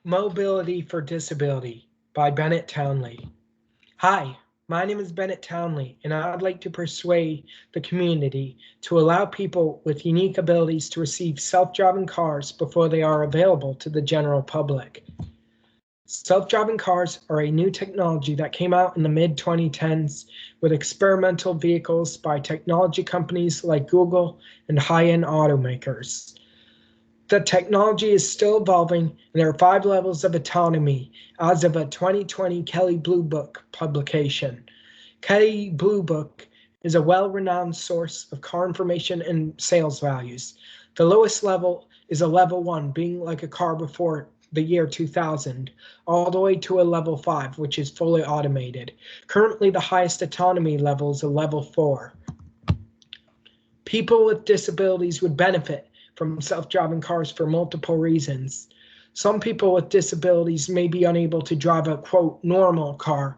Mobility for Disability by Bennett Townley. Hi, my name is Bennett Townley, and I'd like to persuade the community to allow people with unique abilities to receive self-driving cars before they are available to the general public. Self-driving cars are a new technology that came out in the mid-2010s with experimental vehicles by technology companies like Google and high-end automakers. The technology is still evolving, and there are 5 levels of autonomy as of a 2020 Kelley Blue Book publication. Kelley Blue Book is a well-renowned source of car information and sales values. The lowest level is a level 1, being like a car before the year 2000, all the way to a level 5, which is fully automated. Currently, the highest autonomy level is a level 4. People with disabilities would benefit from self-driving cars for multiple reasons. Some people with disabilities may be unable to drive a, quote, normal car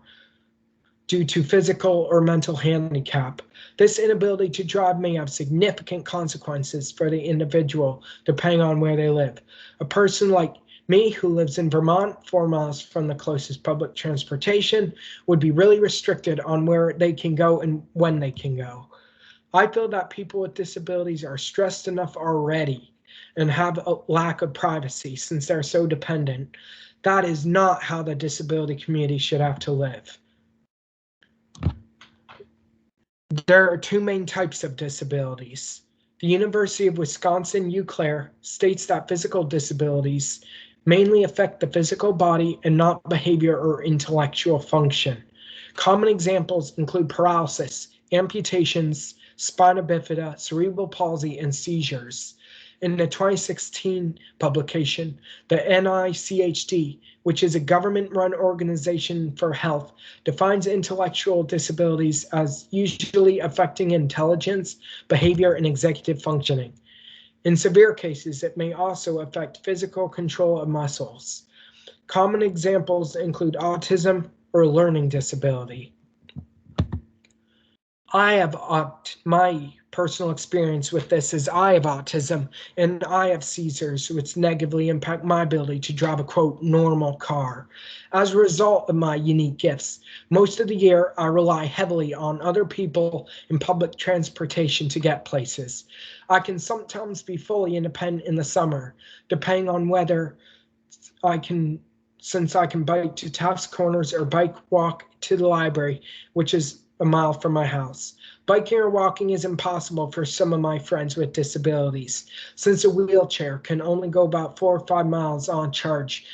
due to physical or mental handicap. This inability to drive may have significant consequences for the individual, depending on where they live. A person like me, who lives in Vermont, 4 miles from the closest public transportation, would be really restricted on where they can go and when they can go. I feel that people with disabilities are stressed enough already and have a lack of privacy since they're so dependent. That is not how the disability community should have to live. There are 2 main types of disabilities. The University of Wisconsin-Eau Claire states that physical disabilities mainly affect the physical body and not behavior or intellectual function. Common examples include paralysis, amputations, spina bifida, cerebral palsy, and seizures. In the 2016 publication, the NICHD, which is a government-run organization for health, defines intellectual disabilities as usually affecting intelligence, behavior, and executive functioning. In severe cases, it may also affect physical control of muscles. Common examples include autism or learning disability. My personal experience with this is I have autism and I have seizures, which negatively impact my ability to drive a, quote, normal car. As a result of my unique gifts, most of the year I rely heavily on other people in public transportation to get places. I can sometimes be fully independent in the summer, depending on whether since I can bike to Taft's Corners or bike walk to the library, which is a mile from my house. Biking or walking is impossible for some of my friends with disabilities, since a wheelchair can only go about 4 or 5 miles on charge,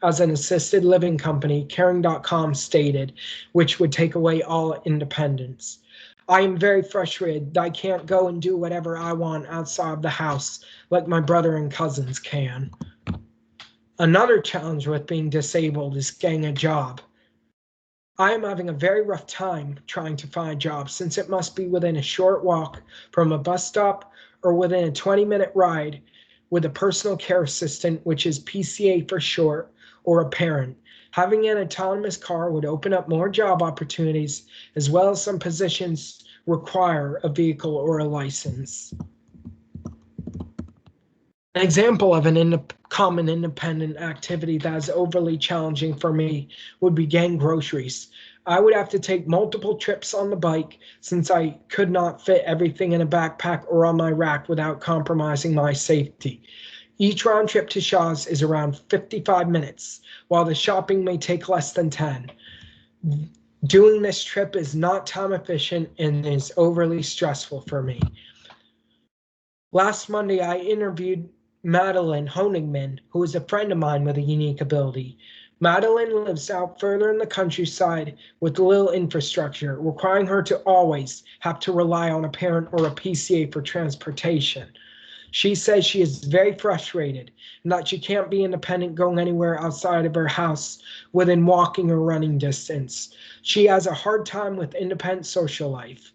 as an assisted living company, Caring.com, stated, which would take away all independence. I am very frustrated that I can't go and do whatever I want outside of the house like my brother and cousins can. Another challenge with being disabled is getting a job. I am having a very rough time trying to find a job since it must be within a short walk from a bus stop or within a 20-minute ride with a personal care assistant, which is PCA for short, or a parent. Having an autonomous car would open up more job opportunities, as well as some positions require a vehicle or a license. An example of an common independent activity that is overly challenging for me would be getting groceries. I would have to take multiple trips on the bike since I could not fit everything in a backpack or on my rack without compromising my safety. Each round trip to Shaw's is around 55 minutes, while the shopping may take less than 10. Doing this trip is not time efficient and is overly stressful for me. Last Monday, I interviewed Madeline Honigman, who is a friend of mine with a unique ability. Madeline lives out further in the countryside with little infrastructure, requiring her to always have to rely on a parent or a PCA for transportation. She says she is very frustrated and that she can't be independent going anywhere outside of her house within walking or running distance. She has a hard time with independent social life.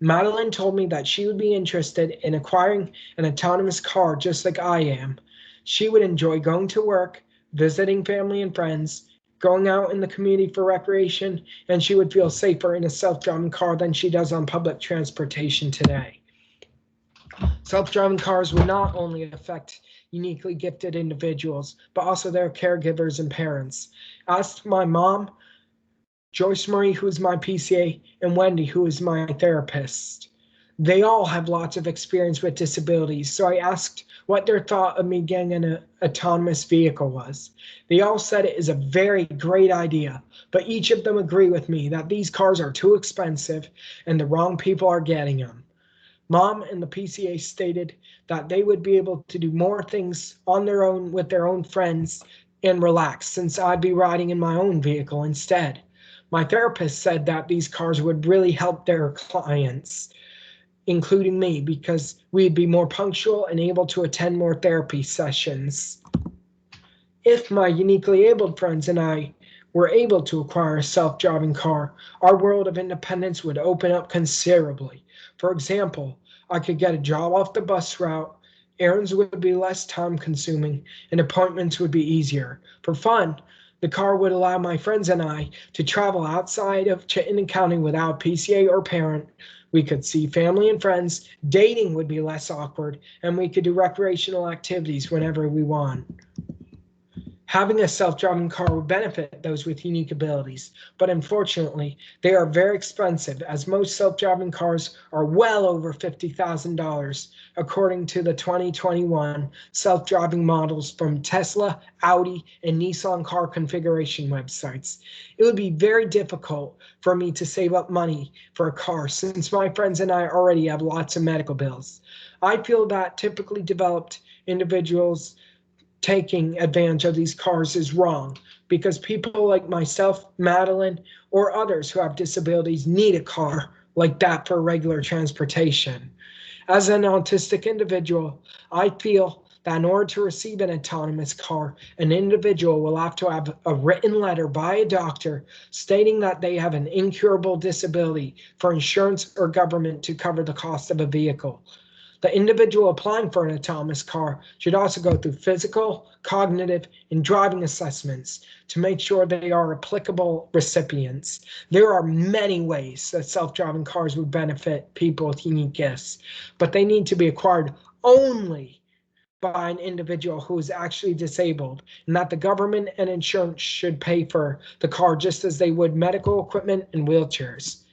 Madeline told me that she would be interested in acquiring an autonomous car just like I am. She would enjoy going to work, visiting family and friends, going out in the community for recreation, and she would feel safer in a self-driving car than she does on public transportation today. Self-driving cars would not only affect uniquely gifted individuals, but also their caregivers and parents. Ask my mom, Joyce Marie, who is my PCA, and Wendy, who is my therapist. They all have lots of experience with disabilities, so I asked what their thought of me getting an autonomous vehicle was. They all said it is a very great idea, but each of them agree with me that these cars are too expensive and the wrong people are getting them. Mom and the PCA stated that they would be able to do more things on their own with their own friends and relax since I'd be riding in my own vehicle instead. My therapist said that these cars would really help their clients, including me, because we'd be more punctual and able to attend more therapy sessions. If my uniquely abled friends and I were able to acquire a self-driving car, our world of independence would open up considerably. For example, I could get a job off the bus route, errands would be less time consuming, and appointments would be easier. For fun, the car would allow my friends and I to travel outside of Chittenden County without PCA or parent. We could see family and friends, dating would be less awkward, and we could do recreational activities whenever we want. Having a self-driving car would benefit those with unique abilities, but unfortunately, they are very expensive as most self-driving cars are well over $50,000, according to the 2021 self-driving models from Tesla, Audi, and Nissan car configuration websites. It would be very difficult for me to save up money for a car since my friends and I already have lots of medical bills. I feel that typically developed individuals taking advantage of these cars is wrong because people like myself, Madeline, or others who have disabilities need a car like that for regular transportation. As an autistic individual, I feel that in order to receive an autonomous car, an individual will have to have a written letter by a doctor stating that they have an incurable disability for insurance or government to cover the cost of a vehicle. The individual applying for an autonomous car should also go through physical, cognitive, and driving assessments to make sure they are applicable recipients. There are many ways that self-driving cars would benefit people with unique gifts, but they need to be acquired only by an individual who is actually disabled, and that the government and insurance should pay for the car just as they would medical equipment and wheelchairs.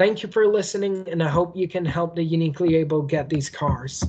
Thank you for listening, and I hope you can help the uniquely able get these cars.